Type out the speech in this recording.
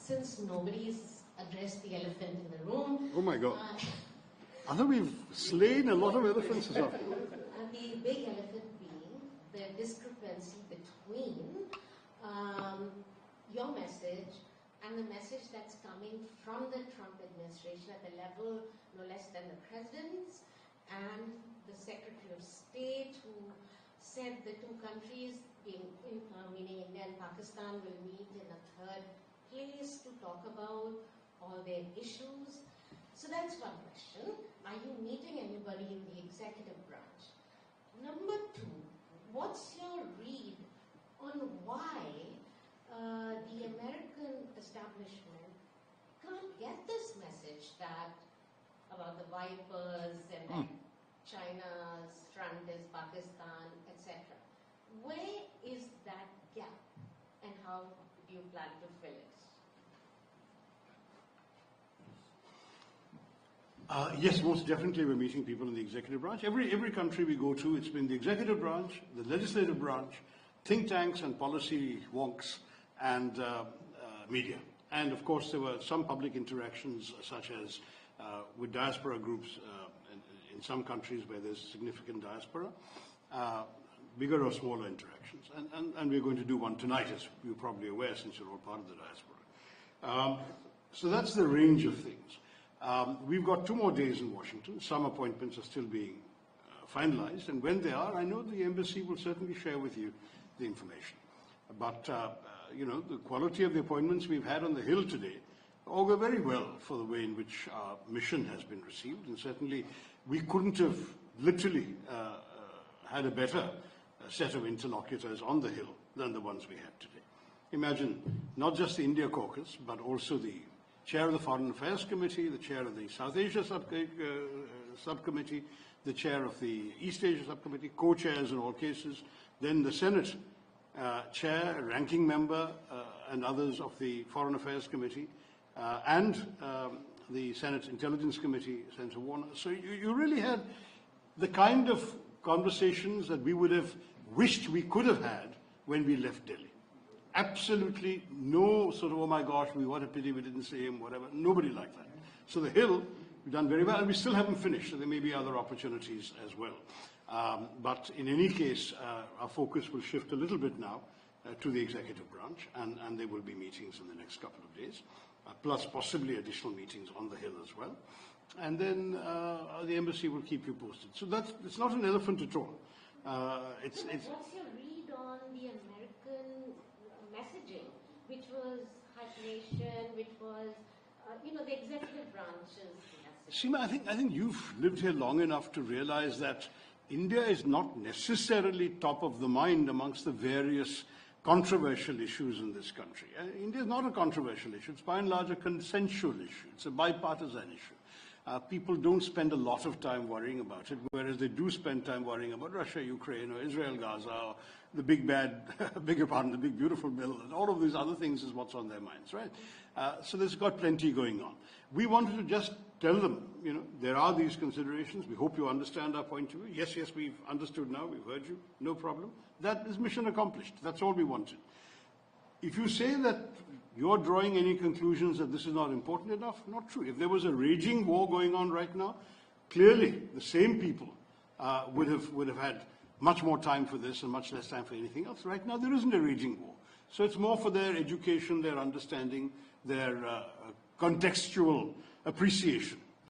since nobody's addressed the elephant in the room. Oh my God. I think we've slain a lot of elephants this afternoon. The big elephant being the discrepancy between your message and the message that's coming from the Trump administration at the level no less than the president's and the Secretary of State, who said the two countries, meaning India and Pakistan, will meet in a third place to talk about all their issues. So that's one question. Are you meeting anybody in the executive branch? Number two, what's your read on why the American establishment can't get this message about the vipers and that China's front is Pakistan, etc. Where is that gap and how do you plan to fill it? Yes, most definitely we're meeting people in the executive branch. Every country we go to, it's been the executive branch, the legislative branch, think tanks and policy wonks, and media. And of course there were some public interactions such as with diaspora groups in some countries where there's significant diaspora, bigger or smaller interactions. And we're going to do one tonight, as you're probably aware, since you're all part of the diaspora. So that's the range of things. We've got 2 more days in Washington. Some appointments are still being finalized, and when they are, I know the embassy will certainly share with you the information. But, you know, the quality of the appointments we've had on the Hill today augur very well for the way in which our mission has been received, and certainly we couldn't have literally had a better set of interlocutors on the Hill than the ones we had today. Imagine not just the India caucus, but also the chair of the Foreign Affairs Committee, the chair of the South Asia Subcommittee, the chair of the East Asia Subcommittee, co-chairs in all cases, then the Senate chair, ranking member, and others of the Foreign Affairs Committee, and the Senate Intelligence Committee, Senator Warner. So you really had the kind of conversations that we would have wished we could have had when we left Delhi. Absolutely no sort of, oh my gosh, what a pity we didn't see him, whatever. Nobody like that. So the Hill, we've done very well, and we still haven't finished, so there may be other opportunities as well. But in any case, our focus will shift a little bit now to the executive branch, and there will be meetings in the next couple of days, plus possibly additional meetings on the Hill as well. And then the embassy will keep you posted. So it's not an elephant at all. What's your read on the American messaging, which was hyphenation, which was, the executive branch's message? Seema, I think you've lived here long enough to realize that India is not necessarily top of the mind amongst the various controversial issues in this country. India is not a controversial issue. It's by and large a consensual issue. It's a bipartisan issue. People don't spend a lot of time worrying about it, whereas they do spend time worrying about Russia, Ukraine, or Israel, Gaza, or the big bad, the big beautiful bill, and all of these other things is what's on their minds, right? So there's got plenty going on. We wanted to just tell them, there are these considerations. We hope you understand our point of view. Yes, we've understood now. We've heard you. No problem. That is mission accomplished. That's all we wanted. If you say that you're drawing any conclusions that this is not important enough, not true. If there was a raging war going on right now, clearly the same people would have had much more time for this and much less time for anything else. Right now there isn't a raging war. So it's more for their education, their understanding, their contextual appreciation